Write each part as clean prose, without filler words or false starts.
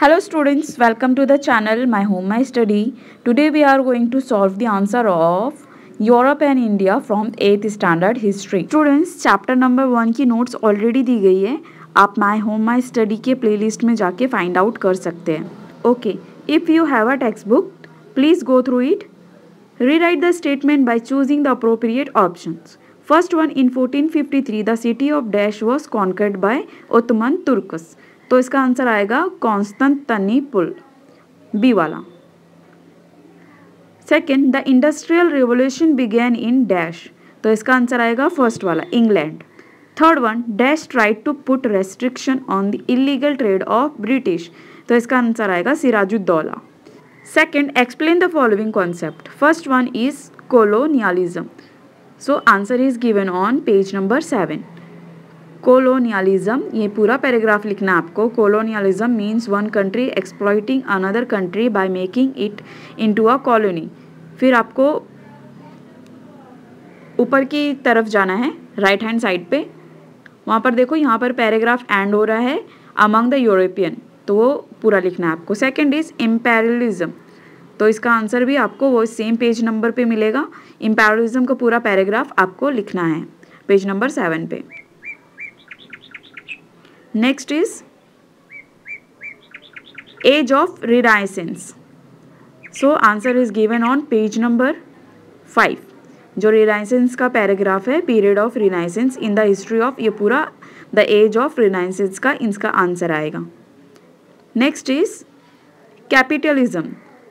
Hello students, welcome to the channel My Home My Study. Today we are going to solve the answer of Europe and India from 8th standard history. Students, chapter number 1 की notes already दी गई है. आप My Home My Study के playlist में जाके find out कर सकते हैं. Okay, if you have a textbook, please go through it. Rewrite the statement by choosing the appropriate options. First one, in 1453 the city of Dash was conquered by Ottoman Turks. तो इसका answer आएगा Constantinople, B वाला. Second, the industrial revolution began in dash. तो इसका answer आएगा first वाला, England. Third one, dash tried to put restriction on the illegal trade of British. तो इसका आंसर आएगा Sirajuddaula. Second, explain the following concept. First one is colonialism. So answer is given on page number 7. Colonialism, ये पूरा paragraph लिखना है आपको. Colonialism means one country exploiting another country by making it into a colony. फिर आपको ऊपर की तरफ जाना है, राइट हैंड साइड पे. वहाँ पर देखो, यहाँ पर पैराग्राफ एंड हो रहा है अमंग द यूरोपियन, तो वो पूरा लिखना है आपको. Second is imperialism. तो इसका आंसर भी आपको वो सेम पेज नंबर पे मिलेगा. इम्पेरियलिज्म का पूरा पैराग्राफ आपको लिखना है पेज नंबर 7 पे. Next is age of renaissance. So answer is given on page number 5. जो रिनाइसेंस का पैराग्राफ है, period of renaissance in the history of, ये पूरा द एज ऑफ रिनाइसेंस का इसका आंसर आएगा. Next is capitalism.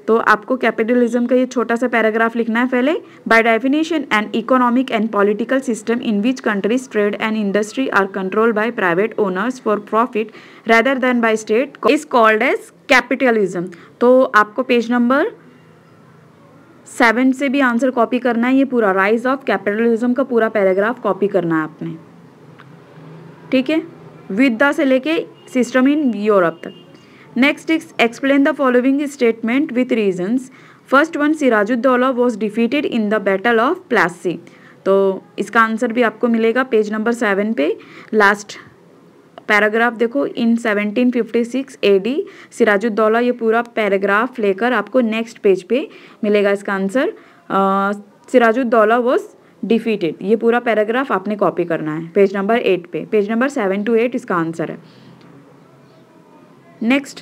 तो आपको कैपिटलिज्म का ये छोटा सा पैराग्राफ लिखना है पहले. By definition an economic and political system in which countries trade and industry are controlled by private owners for profit rather than by state is called as capitalism. तो आपको पेज नंबर 7 से भी answer copy करना है. ये पूरा rise of capitalism का पूरा पैराग्राफ कॉपी करना है आपने, ठीक है, विद से लेके सिस्टम इन यूरोप तक. Next is explain the following statement with reasons. First one, Sirajuddaula was defeated in the battle of Plassey. तो इसका आंसर भी आपको मिलेगा पेज नंबर 7 पे. लास्ट पैराग्राफ देखो, इन 1756 AD सिराजुद्दौला, ये पूरा पैराग्राफ लेकर आपको नेक्स्ट पेज पे मिलेगा इसका आंसर. सिराजुद्दौला was defeated, ये पूरा पैराग्राफ आपने कॉपी करना है पेज नंबर 8 पे. पेज नंबर 7 to 8 इसका आंसर है. Next,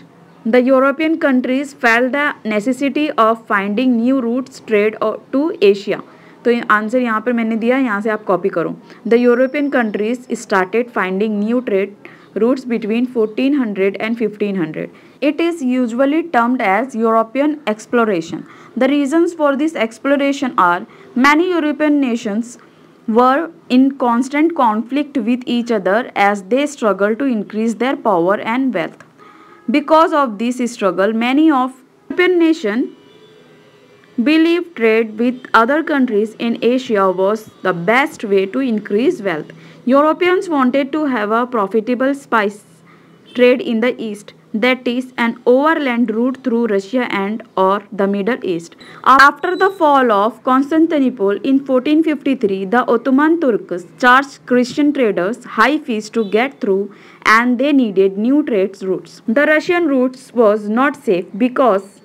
the European countries felt the necessity of finding new routes trade to Asia. तो आंसर यहाँ पर मैंने दिया, यहाँ से आप कॉपी करो. The European countries started finding new trade routes between 1400 and 1500. It is usually termed as European exploration. The reasons for this exploration are many European nations were in constant conflict with each other as they struggled to increase their power and wealth. Because of this struggle, many of European nations believed trade with other countries in Asia was the best way to increase wealth. Europeans wanted to have a profitable spice trade in the East, that is, an overland route through Russia and or the Middle East. After the fall of Constantinople in 1453, the Ottoman Turks charged Christian traders high fees to get through, and they needed new trade routes. The Russian routes was not safe because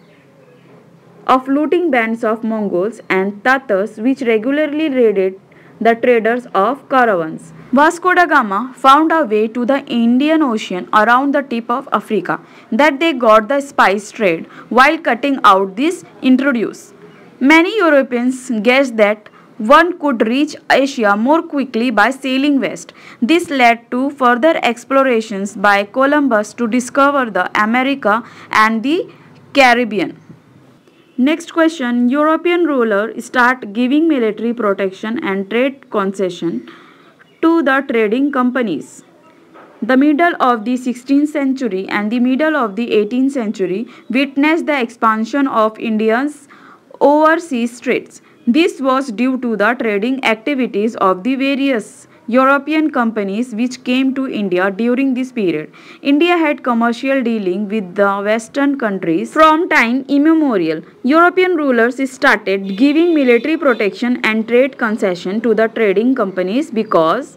of looting bands of Mongols and Tatars which regularly raided the traders of caravans. Vasco da Gama found a way to the Indian Ocean around the tip of Africa, that they got the spice trade while cutting out this introduce. Many Europeans guessed that one could reach Asia more quickly by sailing west. This led to further explorations by Columbus to discover the America and the Caribbean. Next question, European rulers start giving military protection and trade concession to the trading companies. The middle of the 16th century and the middle of the 18th century witnessed the expansion of India's overseas trades. This was due to the trading activities of the various European companies which came to India during this period. India had commercial dealing with the Western countries from time immemorial. European rulers started giving military protection and trade concession to the trading companies because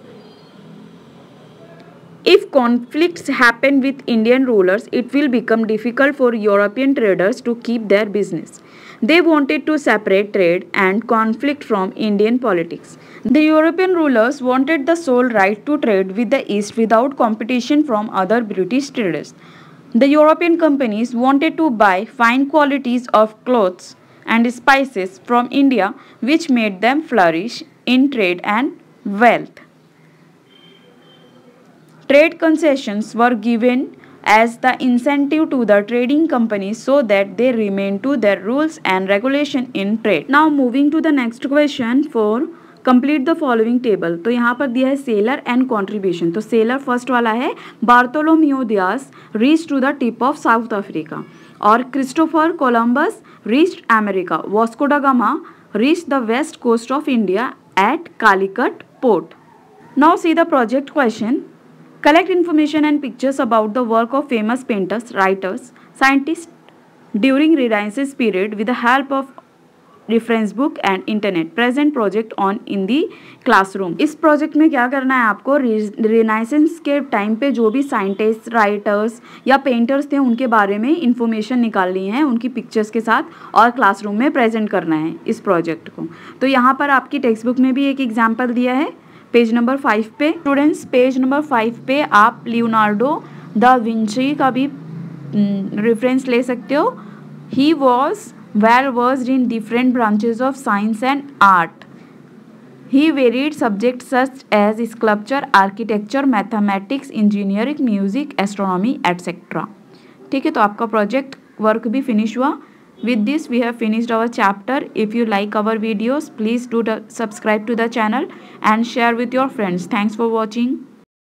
If conflicts happen with Indian rulers, it will become difficult for European traders to keep their business. They wanted to separate trade and conflict from Indian politics. The European rulers wanted the sole right to trade with the East without competition from other British traders. The European companies wanted to buy fine qualities of clothes and spices from India, which made them flourish in trade and wealth. Trade concessions were given as the incentive to the trading companies so that they remain to their rules and regulation in trade. Now moving to the next question for complete the following table. तो यहाँ पर दिया है sailor and contribution. तो sailor first वाला है Bartholomew Dias reach to the tip of South Africa और Christopher Columbus reached America. Vasco da Gama reached the west coast of India at Calicut port. Now see the project question. Collect information and pictures about the work of famous painters, writers, scientists during Renaissance period with the help of reference book and internet. Present project on in the classroom. इस project में क्या करना है आपको, renaissance के time पे जो भी साइंटिस्ट, राइटर्स या पेंटर्स थे उनके बारे में इंफॉर्मेशन निकालनी है उनकी पिक्चर्स के साथ और क्लासरूम में प्रेजेंट करना है इस प्रोजेक्ट को. तो यहाँ पर आपकी टेक्स्ट बुक में भी एक एग्जाम्पल दिया है पेज नंबर 5 पे. स्टूडेंट्स पेज नंबर 5 पे आप लियोनार्डो दा विंची का भी रेफरेंस ले सकते हो. He was well versed in different branches of science and art. He varied subjects such as sculpture, architecture, mathematics, engineering, music, astronomy, etc. ठीक है, तो आपका प्रोजेक्ट वर्क भी फिनिश हुआ. With this we have finished our chapter. If you like our videos, please do subscribe to the channel and share with your friends. Thanks for watching.